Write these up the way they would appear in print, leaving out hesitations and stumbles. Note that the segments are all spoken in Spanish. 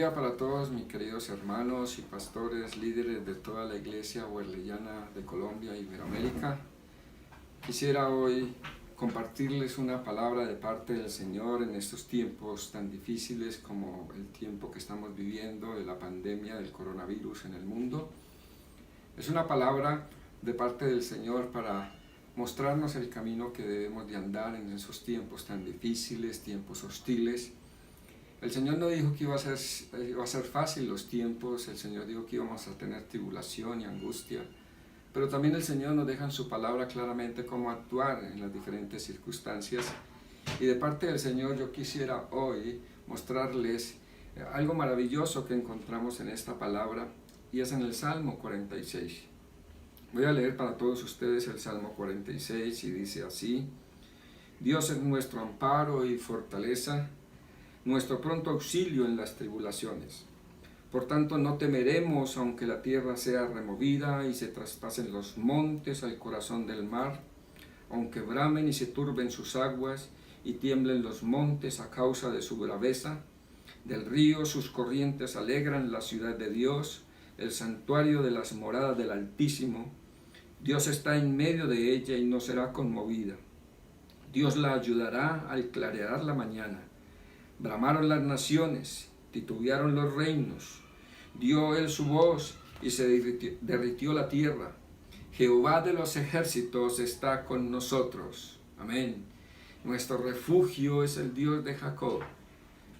día para todos mis queridos hermanos y pastores, líderes de toda la iglesia wesleyana de Colombia y Iberoamérica. Quisiera hoy compartirles una palabra de parte del Señor en estos tiempos tan difíciles como el tiempo que estamos viviendo de la pandemia del coronavirus en el mundo. Es una palabra de parte del Señor para mostrarnos el camino que debemos de andar en esos tiempos tan difíciles, tiempos hostiles. El Señor no dijo que iba a ser fácil los tiempos, el Señor dijo que íbamos a tener tribulación y angustia, pero también el Señor nos deja en su palabra claramente cómo actuar en las diferentes circunstancias. Y de parte del Señor yo quisiera hoy mostrarles algo maravilloso que encontramos en esta palabra, y es en el Salmo 46. Voy a leer para todos ustedes el Salmo 46 y dice así: Dios es nuestro amparo y fortaleza, nuestro pronto auxilio en las tribulaciones. Por tanto, no temeremos aunque la tierra sea removida y se traspasen los montes al corazón del mar, aunque bramen y se turben sus aguas y tiemblen los montes a causa de su braveza. Del río sus corrientes alegran la ciudad de Dios, el santuario de las moradas del Altísimo. Dios está en medio de ella y no será conmovida. Dios la ayudará al clarear la mañana. Bramaron las naciones, titubearon los reinos. Dio él su voz y se derritió la tierra. Jehová de los ejércitos está con nosotros. Amén. Nuestro refugio es el Dios de Jacob.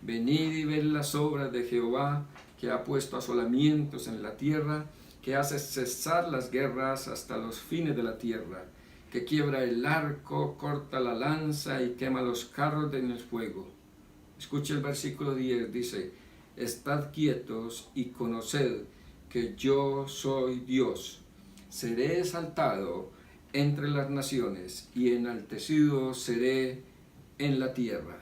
Venid y ved las obras de Jehová, que ha puesto asolamientos en la tierra, que hace cesar las guerras hasta los fines de la tierra, que quiebra el arco, corta la lanza y quema los carros en el fuego. Escuche el versículo 10, dice: Estad quietos y conoced que yo soy Dios. Seré exaltado entre las naciones y enaltecido seré en la tierra.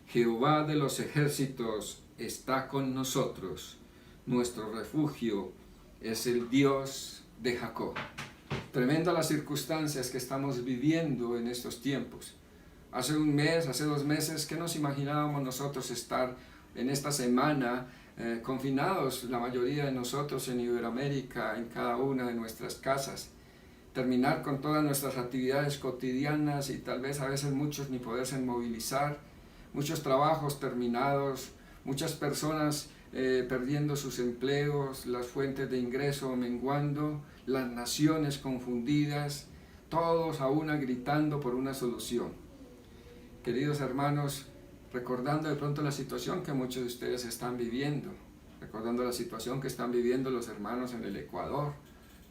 Jehová de los ejércitos está con nosotros. Nuestro refugio es el Dios de Jacob. Tremenda las circunstancias que estamos viviendo en estos tiempos. Hace un mes, hace 2 meses, ¿qué nos imaginábamos nosotros estar en esta semana confinados, la mayoría de nosotros en Iberoamérica, en cada una de nuestras casas? Terminar con todas nuestras actividades cotidianas y tal vez a veces muchos ni poderse movilizar, muchos trabajos terminados, muchas personas perdiendo sus empleos, las fuentes de ingreso menguando, las naciones confundidas, todos a una gritando por una solución. Queridos hermanos, recordando de pronto la situación que muchos de ustedes están viviendo, recordando la situación que están viviendo los hermanos en el Ecuador,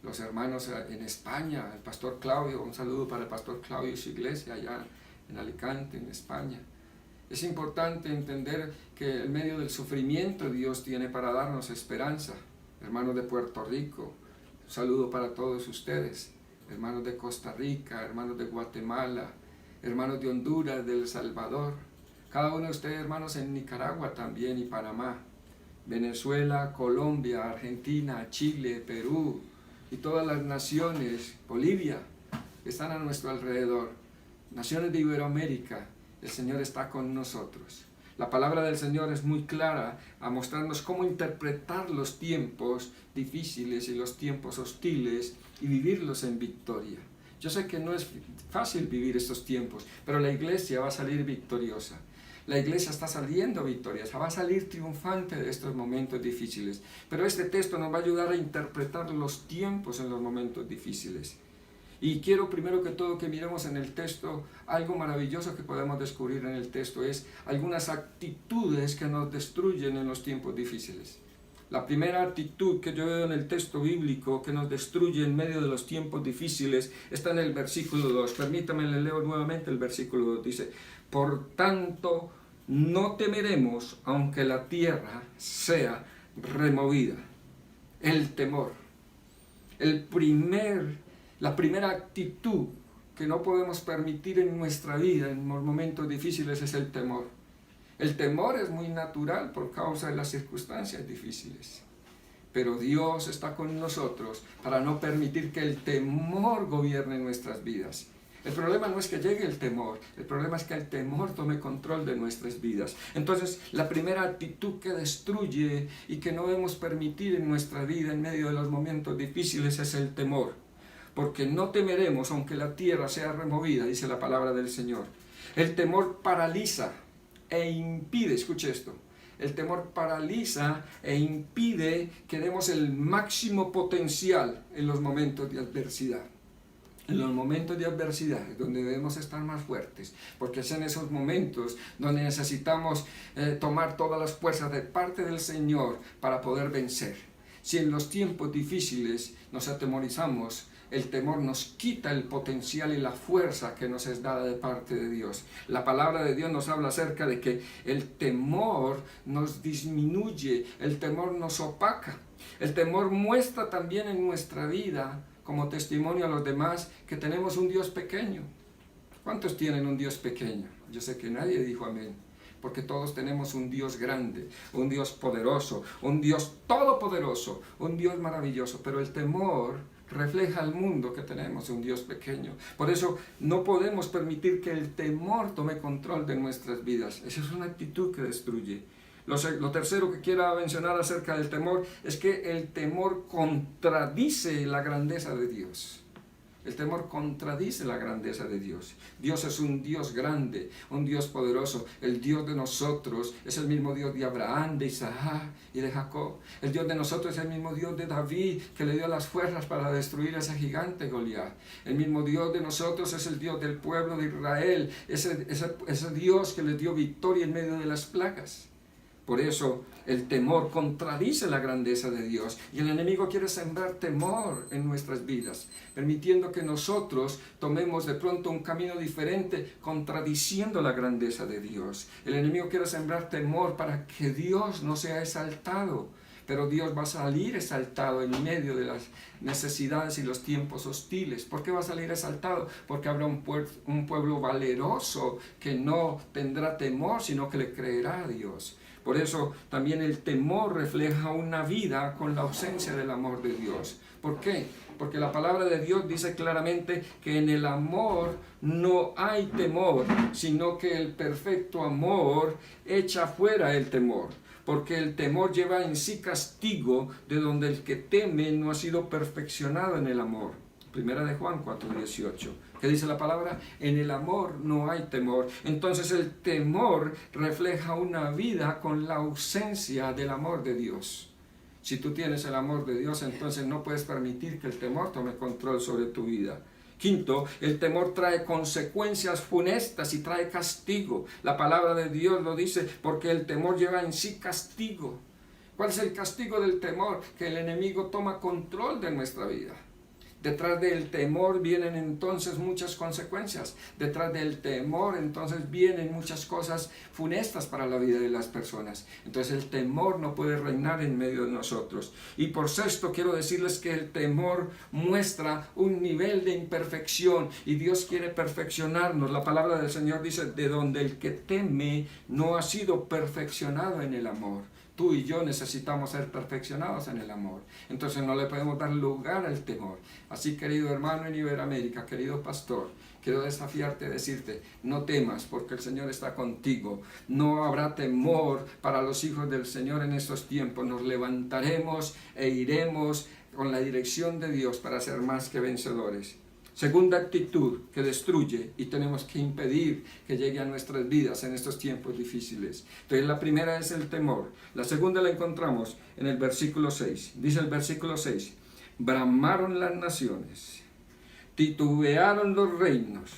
los hermanos en España, el pastor Claudio, un saludo para el pastor Claudio y su iglesia allá en Alicante, en España. Es importante entender que en medio del sufrimiento Dios tiene para darnos esperanza. Hermanos de Puerto Rico, un saludo para todos ustedes, hermanos de Costa Rica, hermanos de Guatemala, hermanos de Honduras, de El Salvador, cada uno de ustedes hermanos en Nicaragua también y Panamá, Venezuela, Colombia, Argentina, Chile, Perú y todas las naciones, Bolivia, que están a nuestro alrededor, naciones de Iberoamérica. El Señor está con nosotros. La palabra del Señor es muy clara a mostrarnos cómo interpretar los tiempos difíciles y los tiempos hostiles y vivirlos en victoria. Yo sé que no es fácil vivir estos tiempos, pero la iglesia va a salir victoriosa. La iglesia está saliendo victoriosa, va a salir triunfante de estos momentos difíciles. Pero este texto nos va a ayudar a interpretar los tiempos en los momentos difíciles. Y quiero primero que todo que miremos en el texto algo maravilloso que podemos descubrir en el texto, es algunas actitudes que nos destruyen en los tiempos difíciles. La primera actitud que yo veo en el texto bíblico que nos destruye en medio de los tiempos difíciles está en el versículo 2. Permítame, le leo nuevamente el versículo 2. Dice: Por tanto, no temeremos aunque la tierra sea removida. El temor. La primera actitud que no podemos permitir en nuestra vida en los momentos difíciles es el temor. El temor es muy natural por causa de las circunstancias difíciles. Pero Dios está con nosotros para no permitir que el temor gobierne nuestras vidas. El problema no es que llegue el temor, el problema es que el temor tome control de nuestras vidas. Entonces, la primera actitud que destruye y que no debemos permitir en nuestra vida en medio de los momentos difíciles es el temor. Porque no temeremos aunque la tierra sea removida, dice la palabra del Señor. El temor paraliza e impide, escuche esto, el temor paraliza e impide que demos el máximo potencial en los momentos de adversidad. En los momentos de adversidad es donde debemos estar más fuertes, porque es en esos momentos donde necesitamos tomar todas las fuerzas de parte del Señor para poder vencer. Si en los tiempos difíciles nos atemorizamos, el temor nos quita el potencial y la fuerza que nos es dada de parte de Dios. La palabra de Dios nos habla acerca de que el temor nos disminuye, el temor nos opaca. El temor muestra también en nuestra vida, como testimonio a los demás, que tenemos un Dios pequeño. ¿Cuántos tienen un Dios pequeño? Yo sé que nadie dijo amén, porque todos tenemos un Dios grande, un Dios poderoso, un Dios todopoderoso, un Dios maravilloso, pero el temor refleja al mundo que tenemos un Dios pequeño. Por eso no podemos permitir que el temor tome control de nuestras vidas. Esa es una actitud que destruye. Lo tercero que quiero mencionar acerca del temor es que el temor contradice la grandeza de Dios. El temor contradice la grandeza de Dios. Dios es un Dios grande, un Dios poderoso. El Dios de nosotros es el mismo Dios de Abraham, de Isaac y de Jacob. El Dios de nosotros es el mismo Dios de David, que le dio las fuerzas para destruir a ese gigante Goliat. El mismo Dios de nosotros es el Dios del pueblo de Israel, ese Dios que les dio victoria en medio de las plagas. Por eso el temor contradice la grandeza de Dios y el enemigo quiere sembrar temor en nuestras vidas, permitiendo que nosotros tomemos de pronto un camino diferente, contradiciendo la grandeza de Dios. El enemigo quiere sembrar temor para que Dios no sea exaltado, pero Dios va a salir exaltado en medio de las necesidades y los tiempos hostiles. ¿Por qué va a salir exaltado? Porque habrá un pueblo valeroso que no tendrá temor, sino que le creerá a Dios. Por eso también el temor refleja una vida con la ausencia del amor de Dios. ¿Por qué? Porque la palabra de Dios dice claramente que en el amor no hay temor, sino que el perfecto amor echa fuera el temor. Porque el temor lleva en sí castigo, de donde el que teme no ha sido perfeccionado en el amor. Primera de Juan 4:18. ¿Qué dice la palabra? En el amor no hay temor. Entonces el temor refleja una vida con la ausencia del amor de Dios. Si tú tienes el amor de Dios, entonces no puedes permitir que el temor tome control sobre tu vida. Quinto, el temor trae consecuencias funestas y trae castigo. La palabra de Dios lo dice, porque el temor lleva en sí castigo. ¿Cuál es el castigo del temor? Que el enemigo toma control de nuestra vida. Detrás del temor vienen entonces muchas consecuencias. Detrás del temor entonces vienen muchas cosas funestas para la vida de las personas. Entonces el temor no puede reinar en medio de nosotros. Y por sexto quiero decirles que el temor muestra un nivel de imperfección y Dios quiere perfeccionarnos. La palabra del Señor dice, de donde el que teme no ha sido perfeccionado en el amor. Tú y yo necesitamos ser perfeccionados en el amor. Entonces no le podemos dar lugar al temor. Así, querido hermano en Iberoamérica, querido pastor, quiero desafiarte, decirte, no temas porque el Señor está contigo. No habrá temor para los hijos del Señor en estos tiempos. Nos levantaremos e iremos con la dirección de Dios para ser más que vencedores. Segunda actitud que destruye y tenemos que impedir que llegue a nuestras vidas en estos tiempos difíciles. Entonces la primera es el temor. La segunda la encontramos en el versículo 6. Dice el versículo 6, bramaron las naciones, titubearon los reinos.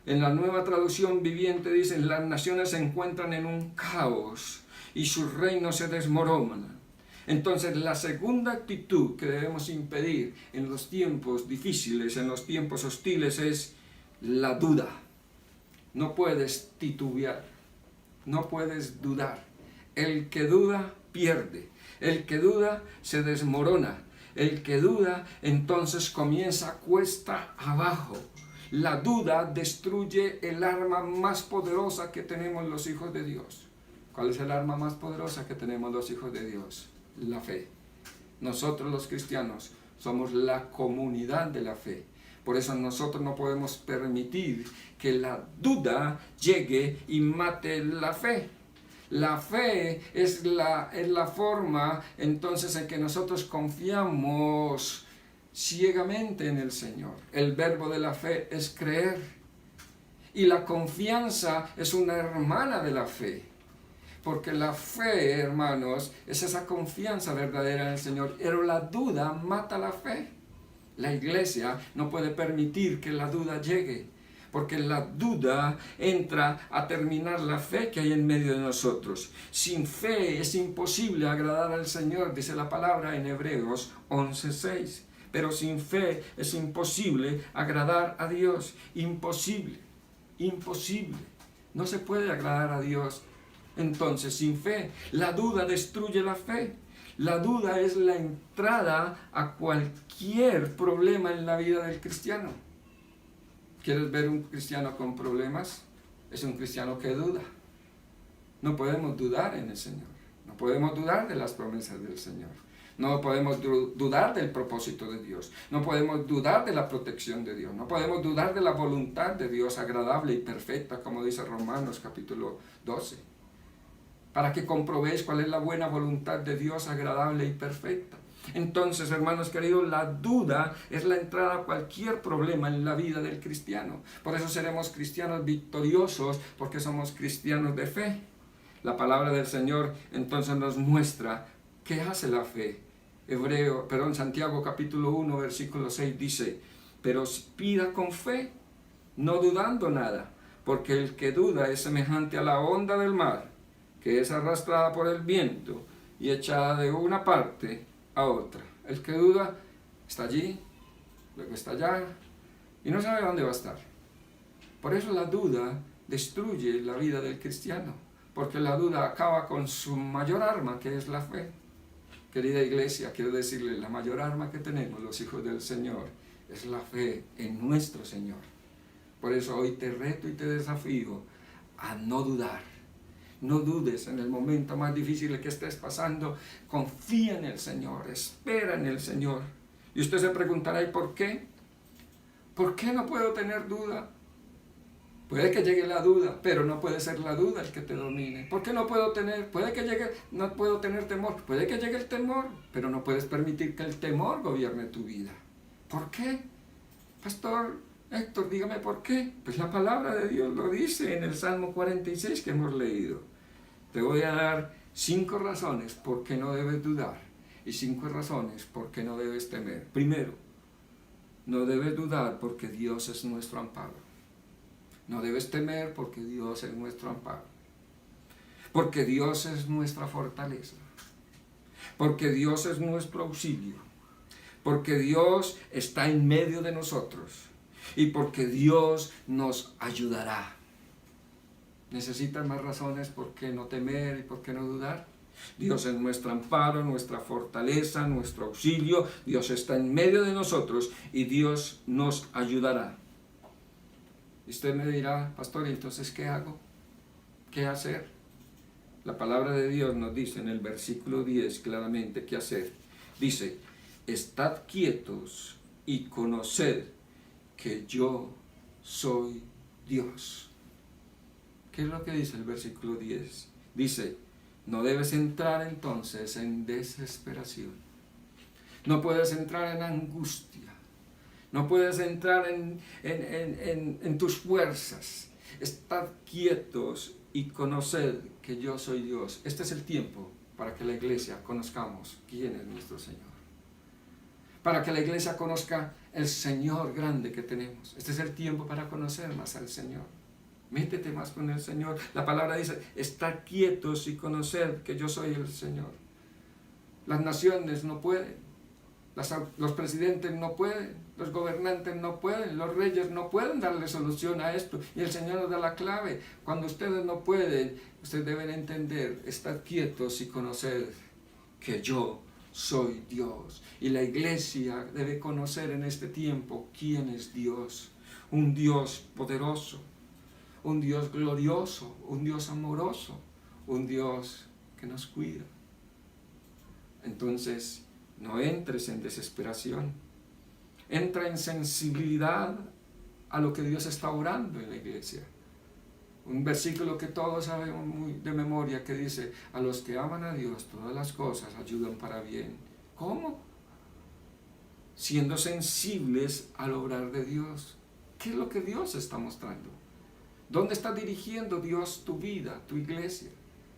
En la Nueva Traducción Viviente dicen, las naciones se encuentran en un caos y sus reinos se desmoronan. Entonces la segunda actitud que debemos impedir en los tiempos difíciles, en los tiempos hostiles, es la duda. No puedes titubear, no puedes dudar. El que duda pierde, el que duda se desmorona, el que duda entonces comienza cuesta abajo. La duda destruye el arma más poderosa que tenemos los hijos de Dios. ¿Cuál es el arma más poderosa que tenemos los hijos de Dios? La fe. Nosotros los cristianos somos la comunidad de la fe. Por eso nosotros no podemos permitir que la duda llegue y mate la fe. La fe es la forma entonces en que nosotros confiamos ciegamente en el Señor. El verbo de la fe es creer. Y la confianza es una hermana de la fe. Porque la fe, hermanos, es esa confianza verdadera en el Señor. Pero la duda mata la fe. La iglesia no puede permitir que la duda llegue, porque la duda entra a terminar la fe que hay en medio de nosotros. Sin fe es imposible agradar al Señor, dice la palabra en Hebreos 11:6. Pero sin fe es imposible agradar a Dios. Imposible, imposible. No se puede agradar a Dios entonces sin fe. La duda destruye la fe. La duda es la entrada a cualquier problema en la vida del cristiano. ¿Quieres ver un cristiano con problemas? Es un cristiano que duda. No podemos dudar en el Señor. No podemos dudar de las promesas del Señor. No podemos dudar del propósito de Dios. No podemos dudar de la protección de Dios. No podemos dudar de la voluntad de Dios agradable y perfecta, como dice Romanos capítulo 12. Para que comprobéis cuál es la buena voluntad de Dios agradable y perfecta. Entonces, hermanos queridos, la duda es la entrada a cualquier problema en la vida del cristiano. Por eso seremos cristianos victoriosos, porque somos cristianos de fe. La palabra del Señor entonces nos muestra qué hace la fe. Santiago capítulo 1, versículo 6 dice: pero pida con fe, no dudando nada, porque el que duda es semejante a la onda del mar, que es arrastrada por el viento y echada de una parte a otra. El que duda está allí, luego está allá, y no sabe dónde va a estar. Por eso la duda destruye la vida del cristiano, porque la duda acaba con su mayor arma, que es la fe. Querida iglesia, quiero decirle, la mayor arma que tenemos los hijos del Señor es la fe en nuestro Señor. Por eso hoy te reto y te desafío a no dudar. No dudes en el momento más difícil que estés pasando. Confía en el Señor, espera en el Señor. Y usted se preguntará, ¿y por qué? ¿Por qué no puedo tener duda? Puede que llegue la duda, pero no puede ser la duda el que te domine. ¿Por qué no puedo tener? No puedo tener temor. Puede que llegue el temor, pero no puedes permitir que el temor gobierne tu vida. ¿Por qué? Pastor Héctor, dígame por qué. Pues la palabra de Dios lo dice en el Salmo 46 que hemos leído. Te voy a dar 5 razones por qué no debes dudar y 5 razones por qué no debes temer. Primero, no debes dudar porque Dios es nuestro amparo. No debes temer porque Dios es nuestro amparo. Porque Dios es nuestra fortaleza. Porque Dios es nuestro auxilio. Porque Dios está en medio de nosotros. Y porque Dios nos ayudará. ¿Necesitan más razones por qué no temer y por qué no dudar? Dios es nuestro amparo, nuestra fortaleza, nuestro auxilio. Dios está en medio de nosotros y Dios nos ayudará. Y usted me dirá, pastor, entonces ¿qué hago? ¿Qué hacer? La palabra de Dios nos dice en el versículo 10 claramente qué hacer. Dice: estad quietos y conoced que yo soy Dios. ¿Qué es lo que dice el versículo 10? Dice: no debes entrar entonces en desesperación. No puedes entrar en angustia. No puedes entrar en tus fuerzas. Estad quietos y conoced que yo soy Dios. Este es el tiempo para que la iglesia conozcamos quién es nuestro Señor. Para que la iglesia conozca el Señor grande que tenemos. Este es el tiempo para conocer más al Señor. Métete más con el Señor. La palabra dice: estad quietos y conoced que yo soy el Señor. Las naciones no pueden. Los presidentes no pueden, los gobernantes no pueden, los reyes no pueden darle solución a esto. Y el Señor nos da la clave. Cuando ustedes no pueden, ustedes deben entender: estad quietos y conocer que yo soy Dios. Y la iglesia debe conocer en este tiempo quién es Dios. Un Dios poderoso, un Dios glorioso, un Dios amoroso, un Dios que nos cuida. Entonces, no entres en desesperación. entra en sensibilidad a lo que Dios está orando en la iglesia. Un versículo que todos sabemos muy de memoria que dice: a los que aman a Dios todas las cosas ayudan para bien. ¿Cómo? Siendo sensibles al obrar de Dios. ¿Qué es lo que Dios está mostrando? ¿Dónde está dirigiendo Dios tu vida, tu iglesia?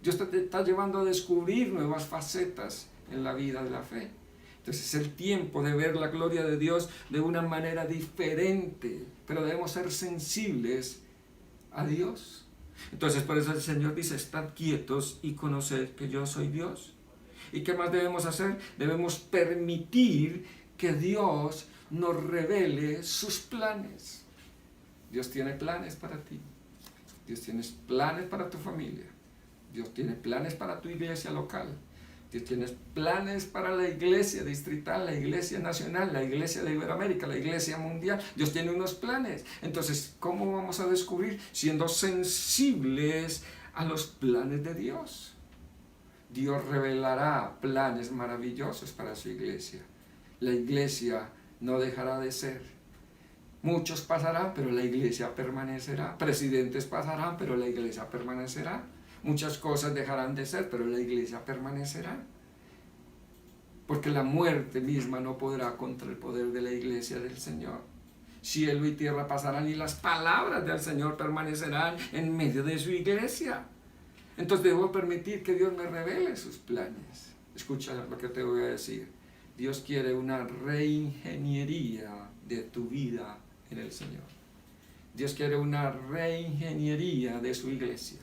Dios te está llevando a descubrir nuevas facetas en la vida de la fe. Entonces es el tiempo de ver la gloria de Dios de una manera diferente, pero debemos ser sensibles a Dios. Entonces por eso el Señor dice: estad quietos y conoced que yo soy Dios. ¿Y qué más debemos hacer? Debemos permitir que Dios nos revele sus planes. Dios tiene planes para ti. Dios tiene planes para tu familia. Dios tiene planes para tu iglesia local. Dios tiene planes para la iglesia distrital, la iglesia nacional, la iglesia de Iberoamérica, la iglesia mundial. Dios tiene unos planes. Entonces, ¿cómo vamos a descubrir? Siendo sensibles a los planes de Dios. Dios revelará planes maravillosos para su iglesia. La iglesia no dejará de ser. Muchos pasarán, pero la iglesia permanecerá. Presidentes pasarán, pero la iglesia permanecerá. Muchas cosas dejarán de ser, pero la iglesia permanecerá. Porque la muerte misma no podrá contra el poder de la iglesia del Señor. Cielo y tierra pasarán y las palabras del Señor permanecerán en medio de su iglesia. Entonces debo permitir que Dios me revele sus planes. Escucha lo que te voy a decir. Dios quiere una reingeniería de tu vida en el Señor. Dios quiere una reingeniería de su iglesia.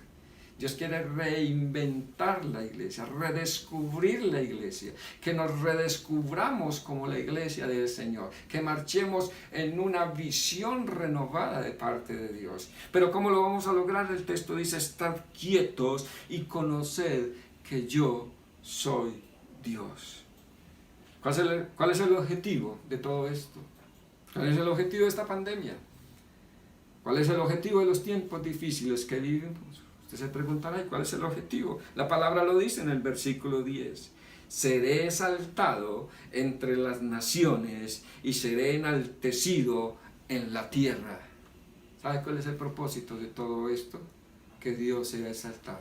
Dios quiere reinventar la iglesia, redescubrir la iglesia, que nos redescubramos como la iglesia del Señor, que marchemos en una visión renovada de parte de Dios. Pero ¿cómo lo vamos a lograr? El texto dice: estad quietos y conoced que yo soy Dios. ¿Cuál es el objetivo de todo esto? ¿Cuál es el objetivo de esta pandemia? ¿Cuál es el objetivo de los tiempos difíciles que vivimos? Usted se preguntará: ¿y cuál es el objetivo? La palabra lo dice en el versículo 10. Seré exaltado entre las naciones y seré enaltecido en la tierra. ¿Sabe cuál es el propósito de todo esto? Que Dios sea exaltado,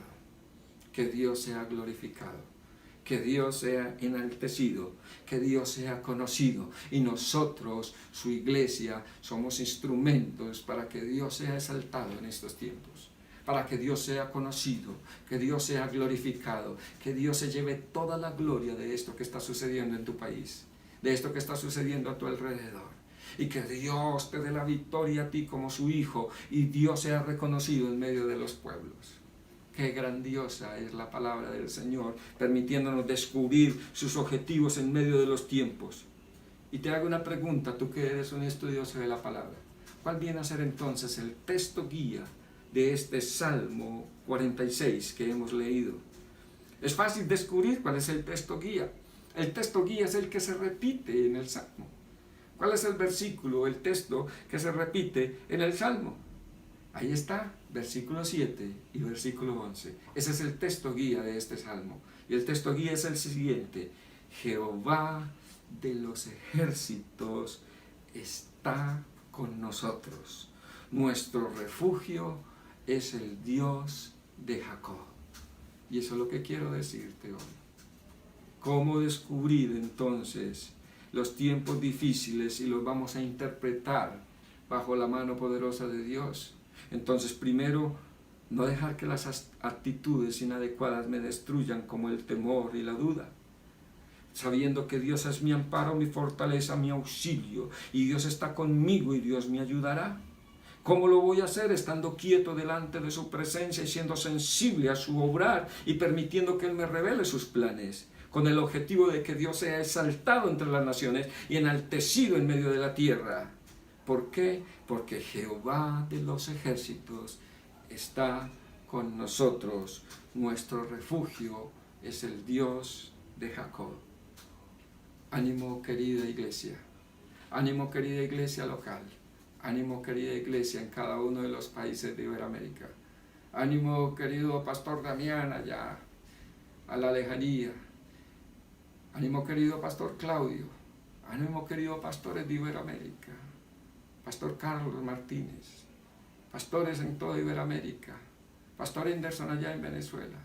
que Dios sea glorificado, que Dios sea enaltecido, que Dios sea conocido, y nosotros, su iglesia, somos instrumentos para que Dios sea exaltado en estos tiempos, para que Dios sea conocido, que Dios sea glorificado, que Dios se lleve toda la gloria de esto que está sucediendo en tu país, de esto que está sucediendo a tu alrededor, y que Dios te dé la victoria a ti como su hijo, y Dios sea reconocido en medio de los pueblos. Qué grandiosa es la palabra del Señor, permitiéndonos descubrir sus objetivos en medio de los tiempos. Y te hago una pregunta, tú que eres un estudioso de la palabra. ¿Cuál viene a ser entonces el texto guía de este Salmo 46 que hemos leído? Es fácil descubrir cuál es el texto guía. El texto guía es el que se repite en el Salmo. ¿Cuál es el versículo, el texto que se repite en el Salmo? Ahí está, versículo 7 y versículo 11. Ese es el texto guía de este Salmo. Y el texto guía es el siguiente: Jehová de los ejércitos está con nosotros. Nuestro refugio es el Dios de Jacob. Y eso es lo que quiero decirte hoy. ¿Cómo descubrir entonces los tiempos difíciles y los vamos a interpretar bajo la mano poderosa de Dios? Entonces, primero, no dejar que las actitudes inadecuadas me destruyan, como el temor y la duda. Sabiendo que Dios es mi amparo, mi fortaleza, mi auxilio, y Dios está conmigo y Dios me ayudará. ¿Cómo lo voy a hacer? Estando quieto delante de su presencia y siendo sensible a su obrar y permitiendo que Él me revele sus planes, con el objetivo de que Dios sea exaltado entre las naciones y enaltecido en medio de la tierra. ¿Por qué? Porque Jehová de los ejércitos está con nosotros. Nuestro refugio es el Dios de Jacob. Ánimo, querida iglesia. Ánimo, querida iglesia local. Ánimo, querida iglesia en cada uno de los países de Iberoamérica. Ánimo, querido pastor Damián, allá a la lejanía. Ánimo, querido pastor Claudio. Ánimo, queridos pastores de Iberoamérica, Pastor Carlos Martínez, pastores en toda Iberoamérica, Pastor Henderson allá en Venezuela,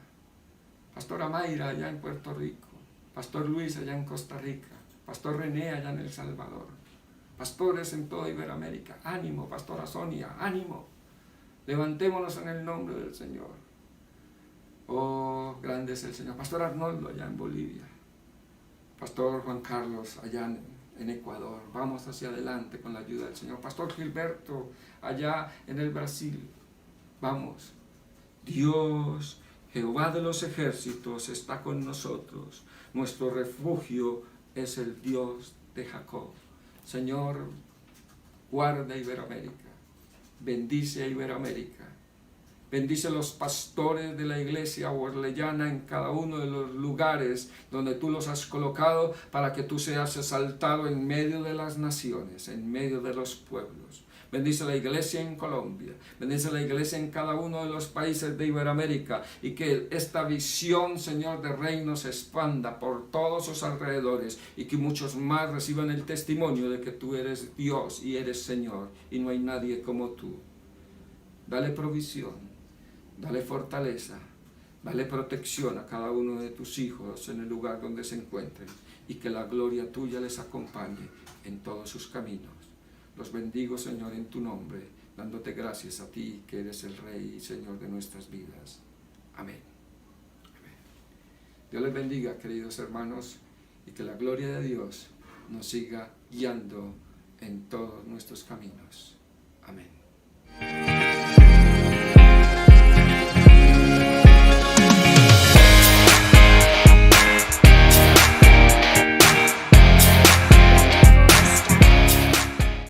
Pastora Mayra allá en Puerto Rico, Pastor Luis allá en Costa Rica, Pastor René allá en El Salvador, pastores en toda Iberoamérica, ánimo, Pastora Sonia, ánimo, levantémonos en el nombre del Señor. Oh, grande es el Señor. Pastor Arnoldo allá en Bolivia, Pastor Juan Carlos allá en Ecuador, vamos hacia adelante con la ayuda del Señor. Pastor Gilberto allá en el Brasil, vamos. Dios, Jehová de los ejércitos, está con nosotros. Nuestro refugio es el Dios de Jacob. Señor, guarda Iberoamérica, bendice a Iberoamérica, bendice a los pastores de la iglesia orlellana en cada uno de los lugares donde tú los has colocado para que tú seas exaltado en medio de las naciones, en medio de los pueblos. Bendice la iglesia en Colombia, bendice la iglesia en cada uno de los países de Iberoamérica y que esta visión, Señor, de reino se expanda por todos sus alrededores y que muchos más reciban el testimonio de que tú eres Dios y eres Señor y no hay nadie como tú. Dale provisión, dale fortaleza, dale protección a cada uno de tus hijos en el lugar donde se encuentren y que la gloria tuya les acompañe en todos sus caminos. Los bendigo, Señor, en tu nombre, dándote gracias a ti, que eres el Rey y Señor de nuestras vidas. Amén. Amén. Dios les bendiga, queridos hermanos, y que la gloria de Dios nos siga guiando en todos nuestros caminos. Amén.